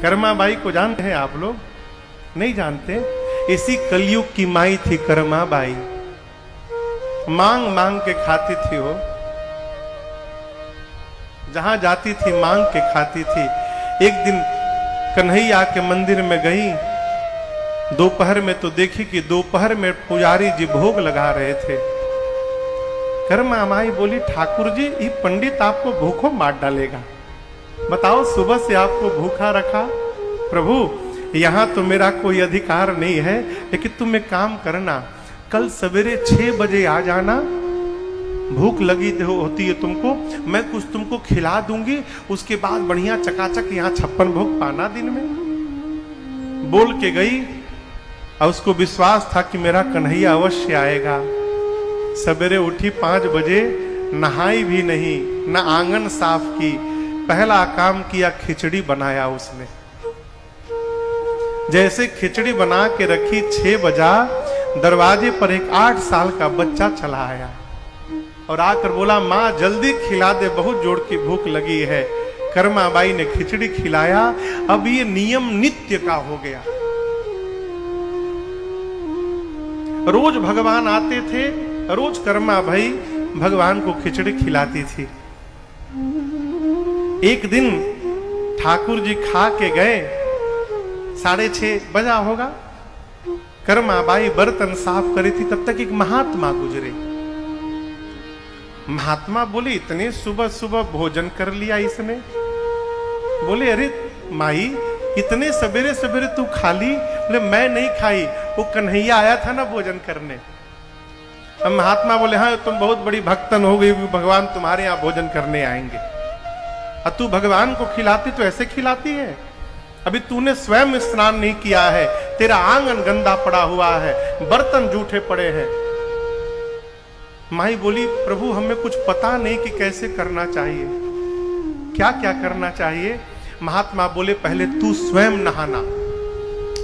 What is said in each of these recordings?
Karma by को जानते हैं आप लोग? नहीं जानते। इसी कलयुग की माई थी कर्मा बाई। मांग मांग के खाती थी वो, जहां जाती थी मांग के खाती थी। एक दिन कन्हैया के मंदिर में गई, दोपहर में तो देखी कि दोपहर में पुजारी जी भोग लगा रहे थे। कर्मा माई बोली, ठाकुर जी ये पंडित आपको भूखों मार डालेगा, बताओ सुबह से आपको भूखा रखा। प्रभु यहां तो मेरा कोई अधिकार नहीं है, लेकिन तुम एक काम करना, कल सवेरे 6 बजे आ जाना, भूख लगी होती है तुमको, मैं कुछ तुमको खिला दूंगी, उसके बाद बढ़िया चकाचक यहाँ 56 भोग पाना दिन में। बोल के गई और उसको विश्वास था कि मेरा कन्हैया अवश्य आएगा। सवेरे उठी 5 बजे, नहाई भी नहीं, न आंगन साफ की, पहला काम किया खिचड़ी बनाया उसने। जैसे खिचड़ी बना के रखी, 6 बजा, दरवाजे पर एक 8 साल का बच्चा चला आया और आकर बोला, माँ जल्दी खिला दे, बहुत जोर की भूख लगी है। कर्मा बाई ने खिचड़ी खिलाया। अब ये नियम नित्य का हो गया। रोज भगवान आते थे, रोज कर्मा भाई भगवान को खिचड़ी खिलाती थी। एक दिन ठाकुर जी खा के गए, 6:30 बजा होगा, कर्मा बाई बर्तन साफ करी थी, तब तक एक महात्मा गुजरे। महात्मा बोले, इतने सुबह सुबह भोजन कर लिया इसने? बोले, अरे माई इतने सवेरे सवेरे तू खा ली? बोले, मैं नहीं खाई, वो कन्हैया आया था ना भोजन करने। अब महात्मा बोले, हाँ तुम बहुत बड़ी भक्तन हो गई, भगवान तुम्हारे यहाँ भोजन करने आएंगे। और तू भगवान को खिलाती तो ऐसे खिलाती है? अभी तूने स्वयं स्नान नहीं किया है, तेरा आंगन गंदा पड़ा हुआ है, बर्तन जूठे पड़े हैं। माई बोली, प्रभु हमें कुछ पता नहीं कि कैसे करना चाहिए, क्या क्या करना चाहिए। महात्मा बोले, पहले तू स्वयं नहाना,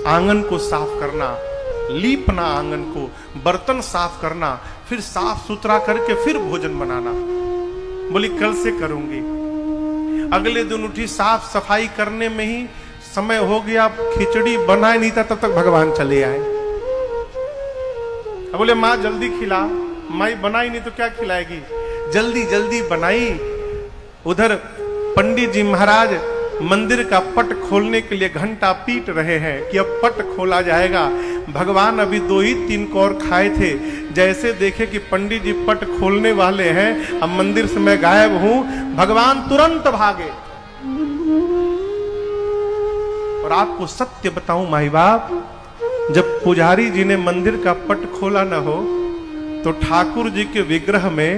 आंगन को साफ करना, लीपना आंगन को, बर्तन साफ करना, फिर साफ सुथरा करके फिर भोजन बनाना। बोली, कल से करूंगी। अगले दिन उठी, साफ सफाई करने में ही समय हो गया, खिचड़ी बना नहीं था, तब तक भगवान चले आए। अब बोले, माँ जल्दी खिला। माई बनाई नहीं तो क्या खिलाएगी? जल्दी जल्दी बनाई। उधर पंडित जी महाराज मंदिर का पट खोलने के लिए घंटा पीट रहे हैं कि अब पट खोला जाएगा। भगवान अभी 2 ही 3 कौर खाए थे, जैसे देखे कि पंडित जी पट खोलने वाले हैं, अब मंदिर से मैं गायब हूं, भगवान तुरंत भागे। और आपको सत्य बताऊं माई बाप, जब पुजारी जी ने मंदिर का पट खोला न हो, तो ठाकुर जी के विग्रह में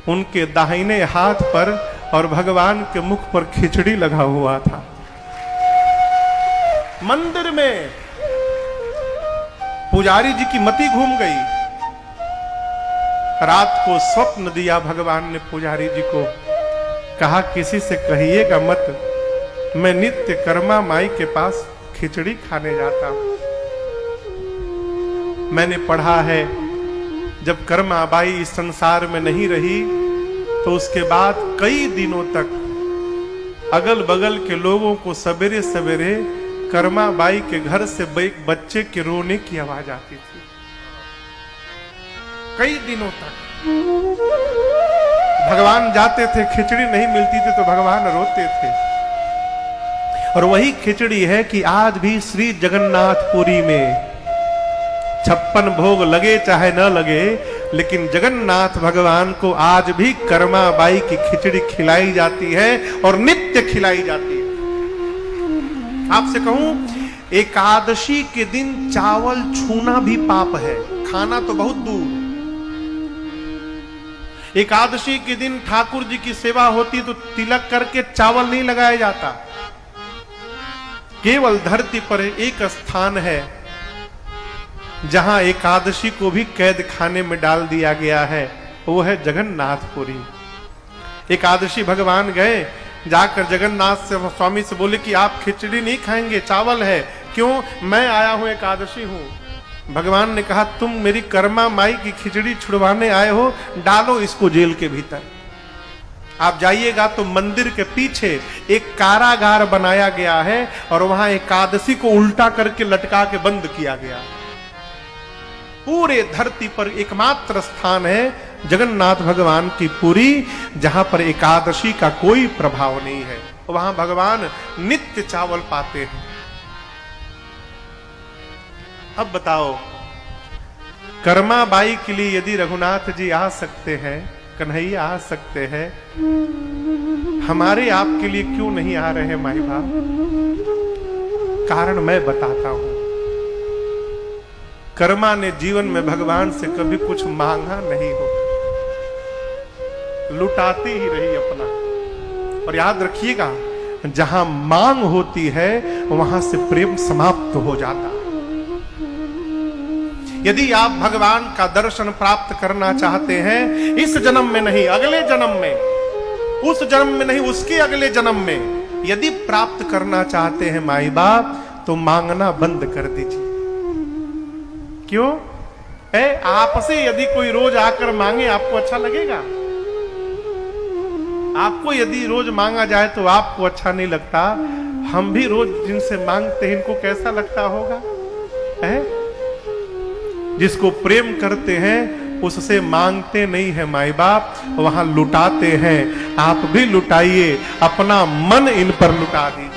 उनके दाहिने हाथ पर और भगवान के मुख पर खिचड़ी लगा हुआ था। मंदिर में पुजारी जी की मति घूम गई। रात को स्वप्न दिया भगवान ने पुजारी जी को, कहा किसी से कहिएगा मत, मैं नित्य कर्मा माई के पास खिचड़ी खाने जाता हूं। मैंने पढ़ा है, जब कर्मा बाई इस संसार में नहीं रही तो उसके बाद कई दिनों तक अगल बगल के लोगों को सवेरे सवेरे कर्मा बाई के घर से एक बच्चे के रोने की आवाज आती थी। कई दिनों तक भगवान जाते थे, खिचड़ी नहीं मिलती थी तो भगवान रोते थे। और वही खिचड़ी है कि आज भी श्री जगन्नाथपुरी में 56 भोग लगे चाहे न लगे, लेकिन जगन्नाथ भगवान को आज भी कर्मा बाई की खिचड़ी खिलाई जाती है और नित्य खिलाई जाती है। आपसे कहूं, एकादशी के दिन चावल छूना भी पाप है, खाना तो बहुत दूर। एकादशी के दिन ठाकुर जी की सेवा होती तो तिलक करके चावल नहीं लगाया जाता। केवल धरती पर एक स्थान है जहां एकादशी को भी कैद खाने में डाल दिया गया है, वो है जगन्नाथपुरी। एकादशी भगवान गए, जाकर जगन्नाथ से स्वामी से बोले कि आप खिचड़ी नहीं खाएंगे, चावल है। क्यों? मैं आया हूं, एकादशी हूं। भगवान ने कहा, तुम मेरी कर्मा माई की खिचड़ी छुड़वाने आए हो, डालो इसको जेल के भीतर। आप जाइएगा तो मंदिर के पीछे एक कारागार बनाया गया है और वहां एकादशी को उल्टा करके लटका के बंद किया गया। पूरे धरती पर एकमात्र स्थान है जगन्नाथ भगवान की पुरी, जहां पर एकादशी का कोई प्रभाव नहीं है। वहां भगवान नित्य चावल पाते हैं। अब बताओ, कर्माबाई के लिए यदि रघुनाथ जी आ सकते हैं, कन्हैया आ सकते हैं, हमारे आपके लिए क्यों नहीं आ रहे माई बाप? कारण मैं बताता हूं। कर्मा ने जीवन में भगवान से कभी कुछ मांगा नहीं हो, लुटाती ही रही अपना। और याद रखिएगा, जहां मांग होती है वहां से प्रेम समाप्त हो जाता है। यदि आप भगवान का दर्शन प्राप्त करना चाहते हैं, इस जन्म में नहीं, अगले जन्म में, उस जन्म में नहीं, उसके अगले जन्म में यदि प्राप्त करना चाहते हैं माई बाप, तो मांगना बंद कर दीजिए। क्यों? आपसे यदि कोई रोज आकर मांगे, आपको अच्छा लगेगा? आपको यदि रोज मांगा जाए तो आपको अच्छा नहीं लगता। हम भी रोज जिनसे मांगते हैं, इनको कैसा लगता होगा? जिसको प्रेम करते हैं उससे मांगते नहीं है माई बाप, वहां लुटाते हैं। आप भी लुटाइए, अपना मन इन पर लुटा दीजिए।